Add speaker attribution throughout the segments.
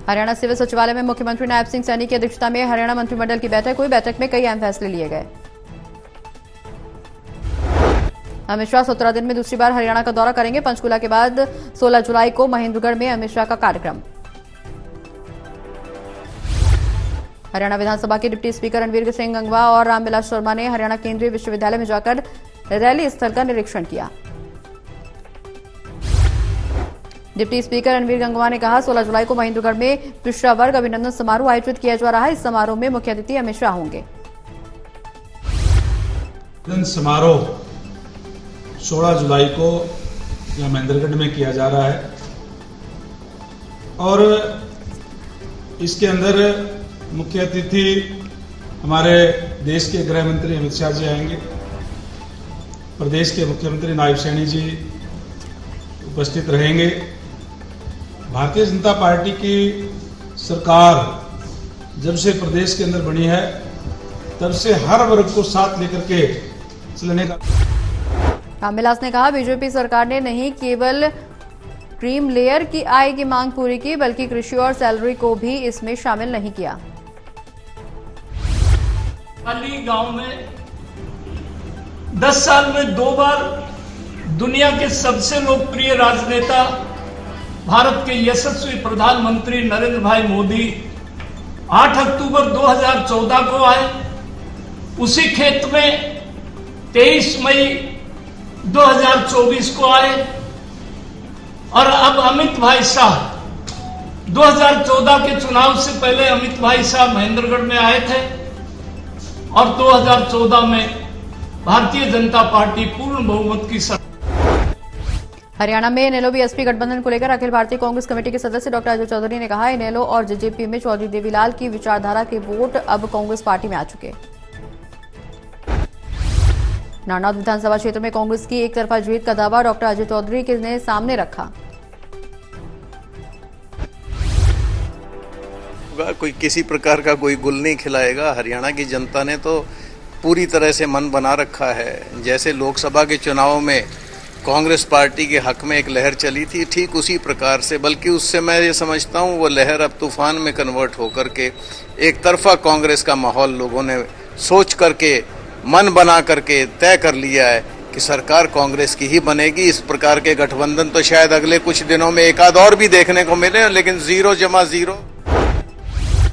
Speaker 1: Haryana civil सचिवालय में मुख्यमंत्री नायब सिंह सैनी की अध्यक्षता में हरियाणा मंत्रिमंडल की बैठक हुई। बैठक में कई अहम फैसले लिए गए। अमित शाह 17 दिन में दूसरी बार हरियाणा का दौरा करेंगे। पंचकुला के बाद 16 जुलाई को महेंद्रगढ़ में अमित शाह का कार्यक्रम। हरियाणा विधानसभा के डिप्टी स्पीकर रणवीर सिंह गंगवा और रामविलास शर्मा ने हरियाणा केंद्रीय विश्वविद्यालय में जाकर रैली स्थल का निरीक्षण किया। डिप्टी स्पीकर रणवीर गंगवा ने कहा, 16 जुलाई को महेंद्रगढ़ में पिछड़ा वर्ग अभिनंदन समारोह आयोजित किया जा रहा है। इस समारोह में मुख्य अतिथि अमित शाह होंगे।
Speaker 2: समारोह 16 जुलाई को यह महेंद्रगढ़ में किया जा रहा है और इसके अंदर मुख्य अतिथि हमारे देश के गृह मंत्री अमित शाह जी आएंगे। प्रदेश के मुख्यमंत्री नायब सैनी जी उपस्थित रहेंगे। भारतीय जनता पार्टी की सरकार जब से प्रदेश के अंदर बनी है तब से हर वर्ग को साथ लेकर के चलने का।
Speaker 1: रामविलास ने कहा, बीजेपी सरकार ने नहीं केवल क्रीम लेयर की आय की मांग पूरी की बल्कि कृषि और सैलरी को भी इसमें शामिल नहीं किया।
Speaker 3: अली गांव में 10 साल में 2 बार दुनिया के सबसे लोकप्रिय राजनेता भारत के यशस्वी प्रधानमंत्री नरेंद्र भाई मोदी 8 अक्टूबर 2014 को आए। उसी खेत में 23 मई 2024 को आए और अब अमित भाई शाह 2014 के चुनाव से पहले अमित भाई शाह महेंद्रगढ़ में आए थे और 2014 में भारतीय जनता पार्टी पूर्ण बहुमत की सरकार।
Speaker 1: हरियाणा में इनेलो बीएसपी गठबंधन को लेकर अखिल भारतीय कांग्रेस कमेटी के सदस्य डॉक्टर अजय चौधरी ने कहा, इनेलो और जेजेपी में चौधरी देवीलाल की विचारधारा के वोट अब कांग्रेस पार्टी में आ चुके। नारनौल विधानसभा क्षेत्र में कांग्रेस की एक तरफा जीत का दावा डॉक्टर अजय चौधरी ने सामने रखा।
Speaker 4: कोई किसी प्रकार का कोई गुल नहीं खिलाएगा। हरियाणा की जनता ने तो पूरी तरह से मन बना रखा है। जैसे लोकसभा के चुनाव में कांग्रेस पार्टी के हक में एक लहर चली थी, ठीक उसी प्रकार से, बल्कि उससे मैं ये समझता हूँ वो लहर अब तूफान में कन्वर्ट होकर के एक तरफा कांग्रेस का माहौल लोगों ने सोच करके मन बना करके तय कर लिया है कि सरकार कांग्रेस की ही बनेगी। इस प्रकार के गठबंधन तो शायद अगले कुछ दिनों में एक आध और भी देखने को मिले, लेकिन 0-0।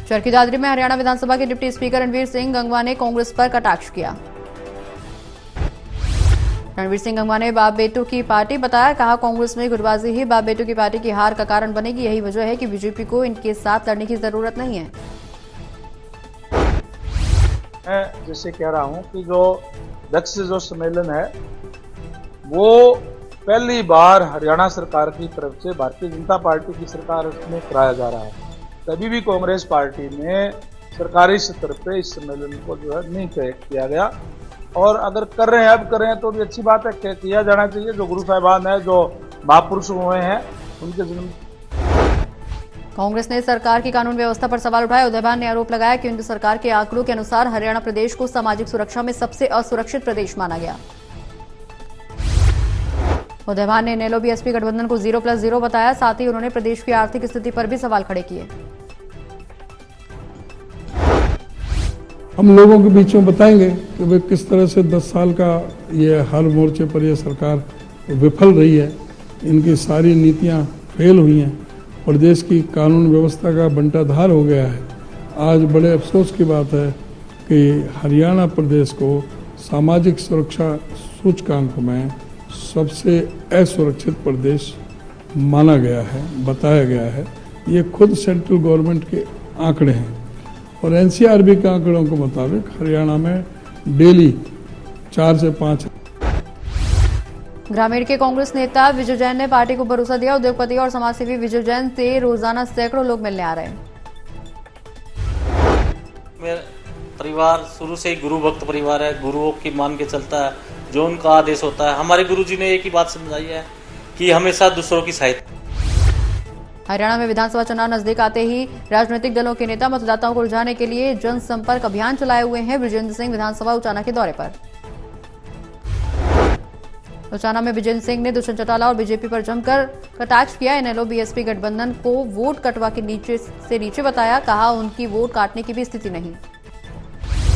Speaker 1: चरखी दादरी में हरियाणा विधानसभा के डिप्टी स्पीकर रणवीर सिंह गंगवा ने कांग्रेस पर कटाक्ष किया। रणवीर सिंह गंगवा ने बाप बेटू की पार्टी बताया, कहा कांग्रेस में गुटबाजी ही बाप बेटू की पार्टी की हार का कारण बनेगी। यही वजह है कि बीजेपी को इनके साथ लड़ने की जरूरत नहीं है।
Speaker 5: मैं जैसे कह रहा हूं कि जो दक्ष जो सम्मेलन है वो पहली बार हरियाणा सरकार की तरफ से भारतीय जनता पार्टी की सरकार में कराया जा रहा है। कभी भी कांग्रेस पार्टी ने सरकारी स्तर पे इस सम्मेलन को जो है नहीं तय किया गया और अगर कर रहे हैं अब कर रहे हैं तो भी अच्छी बात है, किया जाना चाहिए। जो गुरु साहिबान है, जो महापुरुष हुए हैं, उनके जन्म।
Speaker 1: कांग्रेस ने सरकार की कानून व्यवस्था पर सवाल उठाया। उदयभान ने आरोप लगाया कि केंद्र सरकार के आंकड़ों के अनुसार हरियाणा प्रदेश को सामाजिक सुरक्षा में सबसे असुरक्षित प्रदेश माना गया। उदयभान ने इनेलो बीएसपी गठबंधन को 0+0 बताया। साथ ही उन्होंने प्रदेश की आर्थिक स्थिति पर भी सवाल खड़े किए।
Speaker 6: हम लोगों के बीच में बताएंगे कि वे किस तरह से 10 साल का ये हर मोर्चे पर यह सरकार विफल रही है। इनकी सारी नीतियां फेल हुई हैं। प्रदेश की कानून व्यवस्था का बंटाधार हो गया है। आज बड़े अफसोस की बात है कि हरियाणा प्रदेश को सामाजिक सुरक्षा सूचकांक में सबसे असुरक्षित प्रदेश माना गया है, बताया गया है। ये खुद सेंट्रल गवर्नमेंट के आंकड़े हैं और एनसीआरबी के आंकड़ों के मुताबिक हरियाणा में डेली 4 से 5।
Speaker 1: ग्रामीण के कांग्रेस नेता विजय जैन ने पार्टी को भरोसा दिया। उद्योगपति और समाजसेवी विजय जैन से रोजाना सैकड़ों लोग मिलने आ रहे हैं।
Speaker 7: मेरा परिवार शुरू से ही गुरु भक्त परिवार है। गुरुओं की मान के चलता है, जो उनका आदेश होता है। हमारे गुरुजी ने एक ही बात समझाई है कि हमेशा दूसरों की सहायता।
Speaker 1: हरियाणा में विधानसभा चुनाव नजदीक आते ही राजनीतिक दलों के नेता मतदाताओं को रुझाने के लिए जनसंपर्क अभियान चलाए हुए हैं। बृजेंद्र सिंह विधानसभा उचाना के दौरे पर। उचाना में विजेंद्र सिंह ने दुष्यंत चौटाला और बीजेपी पर जमकर कटाक्ष किया। इनेलो बीएसपी गठबंधन को वोट कटवा के नीचे से नीचे बताया, कहा उनकी वोट काटने की भी स्थिति नहीं।